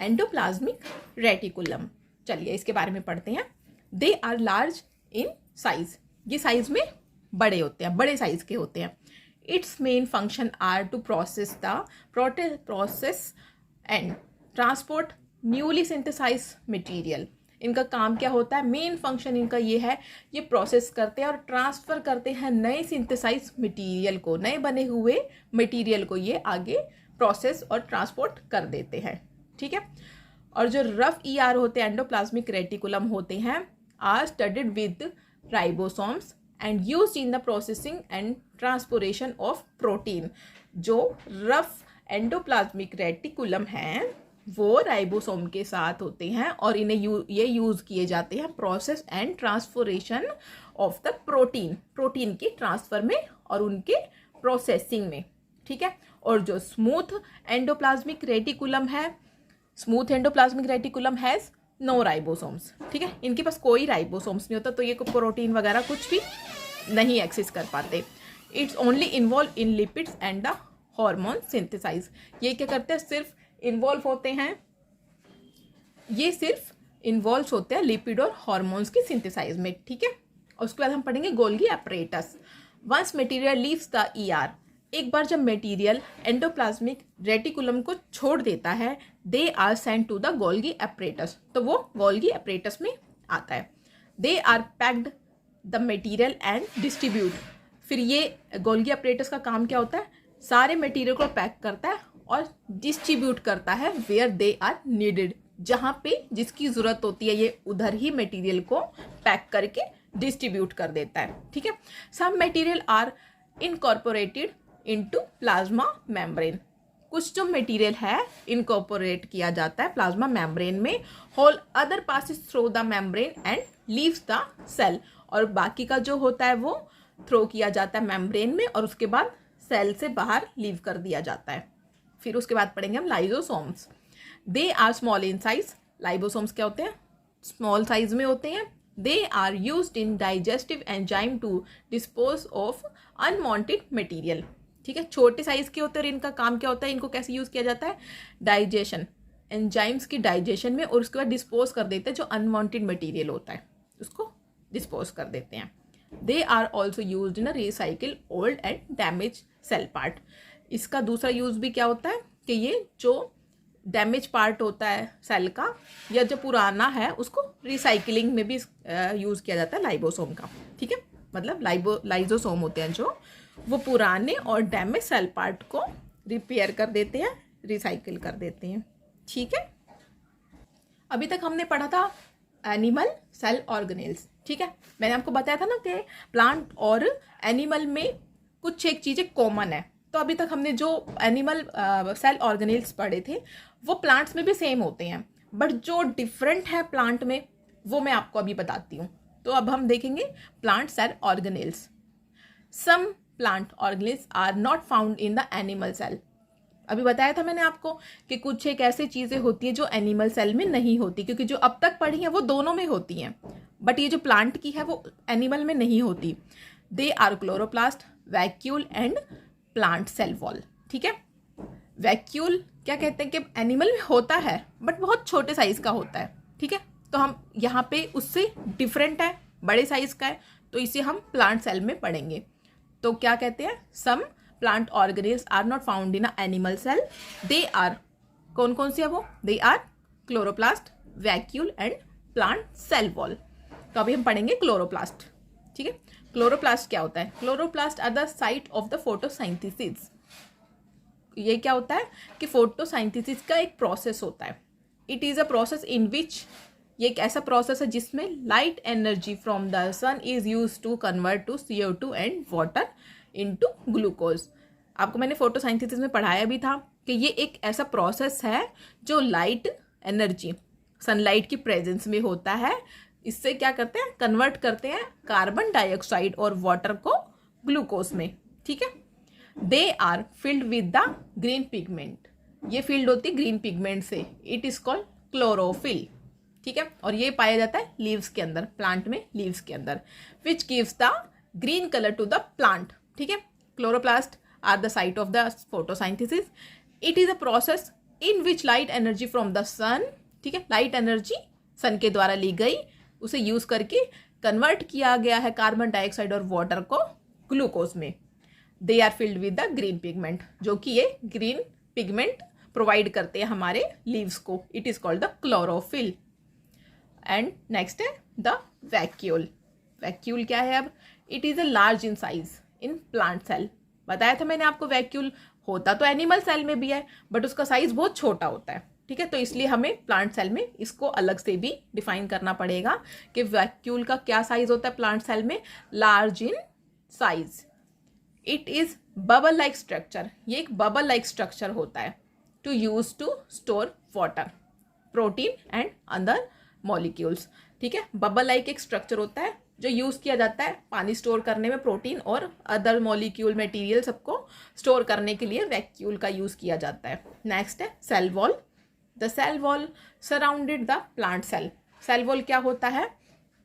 Endoplasmic reticulum. चलिए इसके बारे में पढ़ते हैं। They are large in size, ये साइज में बड़े होते हैं, बड़े साइज के होते हैं। Its main function are to process and transport newly synthesize material. इनका काम क्या होता है, मेन फंक्शन इनका ये है, ये प्रोसेस करते हैं और ट्रांसफ़र करते हैं नए सिंथेसाइज मटेरियल को, नए बने हुए मटेरियल को ये आगे प्रोसेस और ट्रांसपोर्ट कर देते हैं। ठीक है। और जो रफ ईआर होते हैं, एंडोप्लाज्मिक रेटिकुलम होते हैं, are studied with ribosomes and used in the processing and transportation of protein. जो रफ एंडोप्लाज्मिक रेटिकुलम हैं वो राइबोसोम के साथ होते हैं और इन्हें ये यूज़ किए जाते हैं process and transformation of the protein की ट्रांसफ़र में और उनके प्रोसेसिंग में। ठीक है। और जो स्मूथ एंडोप्लाज्मिक रेटिकुलम है, smooth endoplasmic reticulum has no ribosomes. ठीक है, इनके पास कोई राइबोसोम्स नहीं होता, तो ये प्रोटीन वगैरह कुछ भी नहीं एक्सेस कर पाते। It's only involve in lipids and the hormone synthesize. ये क्या करते हैं, सिर्फ इन्वॉल्व होते हैं, ये सिर्फ इन्वॉल्व होते हैं लिपिड और हार्मोन्स की सिंथेसाइज में। ठीक है। और उसके बाद हम पढ़ेंगे Golgi apparatus. Once material leaves the ER, एक बार जब मटेरियल एंडोप्लाज्मिक रेटिकुलम को छोड़ देता है, they are send to the Golgi apparatus, तो वो गोल्गी एपरेटस में आता है। They are packed the material and distribute. फिर ये गोल्गी एपरेटस का काम क्या होता है, सारे मटेरियल को पैक करता है और डिस्ट्रीब्यूट करता है वेयर दे आर नीडेड, जहाँ पे जिसकी ज़रूरत होती है ये उधर ही मटेरियल को पैक करके डिस्ट्रीब्यूट कर देता है। ठीक है। Some material are incorporated into plasma membrane. कुछ जो मटेरियल है इनकॉर्पोरेट किया जाता है प्लाज्मा मेम्ब्रेन में। Whole other passes through the membrane and leaves the cell. और बाकी का जो होता है वो थ्रो किया जाता है मेम्ब्रेन में और उसके बाद सेल से बाहर लीव कर दिया जाता है। फिर उसके बाद पढ़ेंगे हम lysosomes. They are small in size. Lysosomes क्या होते हैं, स्मॉल साइज में होते हैं। They are used in digestive enzyme to dispose of unwanted material. ठीक है, छोटे साइज के होते हैं और इनका काम क्या होता है, इनको कैसे यूज़ किया जाता है, डाइजेशन, एंजाइम्स की डाइजेशन में, और उसके बाद डिस्पोज कर देते हैं जो अनवांटेड मटेरियल होता है उसको डिस्पोज कर देते हैं। They are also used in recycle old and damage cell part. इसका दूसरा यूज़ भी क्या होता है कि ये जो डैमेज पार्ट होता है सेल का या जो पुराना है उसको रिसाइकिलिंग में भी यूज़ किया जाता है लाइबोसोम का। ठीक है, मतलब लाइजोसोम होते हैं जो वो पुराने और डैमेज सेल पार्ट को रिपेयर कर देते हैं, रिसाइकिल कर देते हैं। ठीक है। अभी तक हमने पढ़ा था एनिमल सेल ऑर्गेनेल्स। ठीक है, मैंने आपको बताया था ना कि प्लांट और एनिमल में कुछ एक चीज़ें कॉमन है। तो अभी तक हमने जो एनिमल सेल ऑर्गेनेल्स पढ़े थे वो प्लांट्स में भी सेम होते हैं, बट जो डिफरेंट है प्लांट में वो मैं आपको अभी बताती हूँ। तो अब हम देखेंगे plant cell organelles. Some plant organelles are not found in the animal cell. अभी बताया था मैंने आपको कि कुछ एक ऐसी चीज़ें होती हैं जो एनिमल सेल में नहीं होती, क्योंकि जो अब तक पढ़ी हैं वो दोनों में होती हैं, बट ये जो प्लांट की है वो एनिमल में नहीं होती। They are chloroplast, vacuole and plant cell wall. ठीक है, वैक्यूल क्या कहते हैं कि एनिमल में होता है बट बहुत छोटे साइज का होता है। ठीक है, तो हम यहाँ पे उससे डिफरेंट है, बड़े साइज का है, तो इसे हम प्लांट सेल में पढ़ेंगे। तो क्या कहते हैं, some plant organelles are not found in a animal cell. They are, कौन कौन से है वो, they are chloroplast, vacuole and plant cell wall. तो अभी हम पढ़ेंगे क्लोरोप्लास्ट। ठीक है, क्लोरोप्लास्ट क्या होता है, chloroplast are the site of the photosynthesis. ये क्या होता है कि फोटोसाइंथेसिस का एक प्रोसेस होता है। It is a process in which, ये एक ऐसा प्रोसेस है जिसमें light energy from the sun is use to convert to CO2 and water into glucose. आपको मैंने फोटोसाइंथेसिस में पढ़ाया भी था कि ये एक ऐसा प्रोसेस है जो लाइट एनर्जी सनलाइट की प्रेजेंस में होता है। इससे क्या करते हैं, कन्वर्ट करते हैं कार्बन डाइऑक्साइड और वाटर को ग्लूकोज में। ठीक है, they are filled with the green pigment. ये फील्ड होती है ग्रीन पिगमेंट से, इट इज कॉल्ड क्लोरोफिल। ठीक है, और ये पाया जाता है लीव्स के अंदर, प्लांट में लीव्स के अंदर, which gives the green colour to the plant. ठीक है, chloroplast are the site of the photosynthesis. It is a process in which light energy from the sun, ठीक है, लाइट एनर्जी सन के द्वारा ली गई, उसे यूज करके कन्वर्ट किया गया है कार्बन डाइऑक्साइड और वाटर को ग्लूकोज में। They are filled with the green pigment, जो कि ये ग्रीन पिगमेंट प्रोवाइड करते हैं हमारे लीव्स को। It is called the chlorophyll. And next है द वैक्यूल। वैक्यूल क्या है अब? It is a large in size in plant cell. बताया था मैंने आपको वैक्यूल होता तो एनिमल सेल में भी है, बट उसका साइज बहुत छोटा होता है, ठीक है। तो इसलिए हमें प्लांट सेल में इसको अलग से भी डिफाइन करना पड़ेगा कि वैक्यूल का क्या साइज होता है प्लांट सेल में, large in size. It is bubble like structure, ये एक बबल लाइक स्ट्रक्चर होता है to use to store water, protein and other molecules, ठीक है। बबल लाइक एक स्ट्रक्चर होता है जो यूज किया जाता है पानी स्टोर करने में, प्रोटीन और अदर मॉलिक्यूल मटेरियल सबको स्टोर करने के लिए वैक्यूल का यूज किया जाता है। नेक्स्ट है cell wall. The cell wall surrounded the plant cell. Cell wall क्या होता है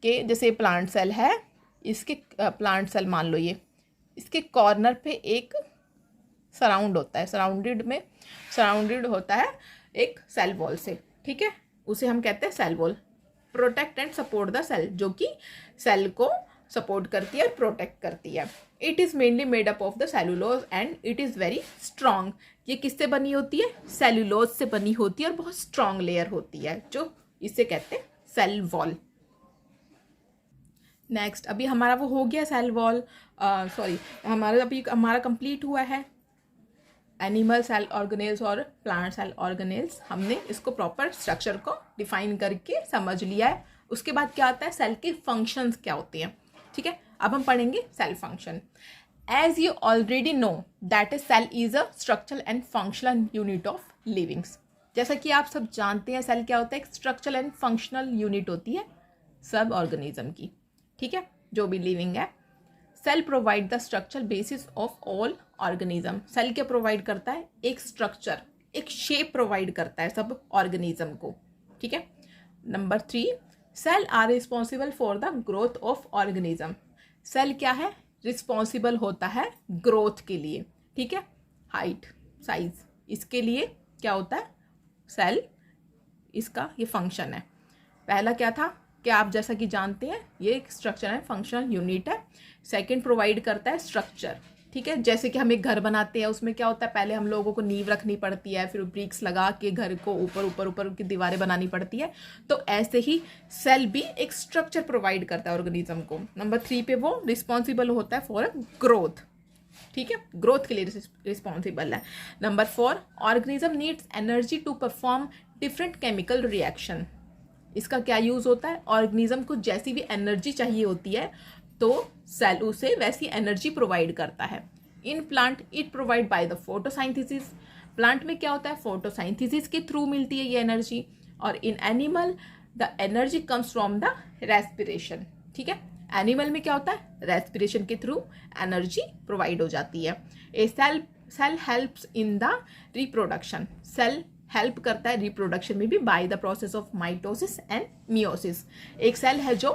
कि जैसे प्लांट सेल है, इसके प्लांट सेल मान लो ये, इसके कॉर्नर पे एक सराउंड होता है, सराउंडेड होता है एक सेल वॉल से, ठीक है। उसे हम कहते हैं cell wall. Protect and support the cell, जो कि सेल को सपोर्ट करती है और प्रोटेक्ट करती है। It is mainly made up of the cellulose and it is very strong. ये किससे बनी होती है? सेलुलोज से बनी होती है और बहुत स्ट्रॉन्ग लेयर होती है, जो इसे कहते हैं सेल वॉल। नेक्स्ट, अभी हमारा वो हो गया सेल वॉल, हमारा कंप्लीट हुआ है एनिमल सेल ऑर्गेनेल्स और प्लांट सेल ऑर्गेनेल्स। हमने इसको प्रॉपर स्ट्रक्चर को डिफाइन करके समझ लिया है। उसके बाद क्या आता है, सेल के फंक्शंस क्या होते हैं, ठीक है। अब हम पढ़ेंगे cell function. As you already know that is cell is a structural and functional unit of livings. जैसा कि आप सब जानते हैं सेल क्या होता है, एक स्ट्रक्चरल एंड फंक्शनल यूनिट होती है सब ऑर्गेनिज्म की, ठीक है, जो भी लिविंग है। Cell provide the structure basis of all organism. Cell क्या प्रोवाइड करता है? एक स्ट्रक्चर, एक शेप प्रोवाइड करता है सब ऑर्गेनिज्म को, ठीक है। Number 3, cell are responsible for the growth of organism. Cell क्या है? रिस्पॉन्सिबल होता है ग्रोथ के लिए, ठीक है, हाइट, साइज, इसके लिए क्या होता है सेल, इसका ये फंक्शन है। पहला क्या था कि आप जैसा कि जानते हैं ये एक स्ट्रक्चर है, फंक्शनल यूनिट है। सेकंड, प्रोवाइड करता है स्ट्रक्चर, ठीक है। जैसे कि हम एक घर बनाते हैं, उसमें क्या होता है, पहले हम लोगों को नींव रखनी पड़ती है, फिर ब्रिक्स लगा के घर को ऊपर की दीवारें बनानी पड़ती है। तो ऐसे ही सेल भी एक स्ट्रक्चर प्रोवाइड करता है ऑर्गेनिज्म को। नंबर 3 पे वो रिस्पॉन्सिबल होता है फॉर ग्रोथ, ठीक है, ग्रोथ के लिए रिस्पॉन्सिबल है। Number 4, organism needs energy to perform different chemical reaction. इसका क्या यूज होता है? ऑर्गेनिज्म को जैसी भी एनर्जी चाहिए होती है तो सेल उसे वैसी एनर्जी प्रोवाइड करता है। In plant it provide by the photosynthesis. Plant में क्या होता है? फोटोसाइंथेसिस के थ्रू मिलती है ये एनर्जी। और in animal the energy comes from the respiration, ठीक है। एनिमल में क्या होता है? रेस्पिरेशन के थ्रू एनर्जी प्रोवाइड हो जाती है। A cell helps in the reproduction. Cell हेल्प करता है रिप्रोडक्शन में भी by the process of mitosis and meiosis. एक सेल है जो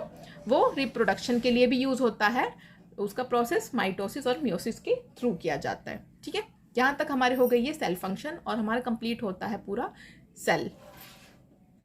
वो रिप्रोडक्शन के लिए भी यूज होता है, उसका प्रोसेस माइटोसिस और मियोसिस के थ्रू किया जाता है, ठीक है। यहाँ तक हमारे हो गई है सेल फंक्शन और हमारा कंप्लीट होता है पूरा सेल।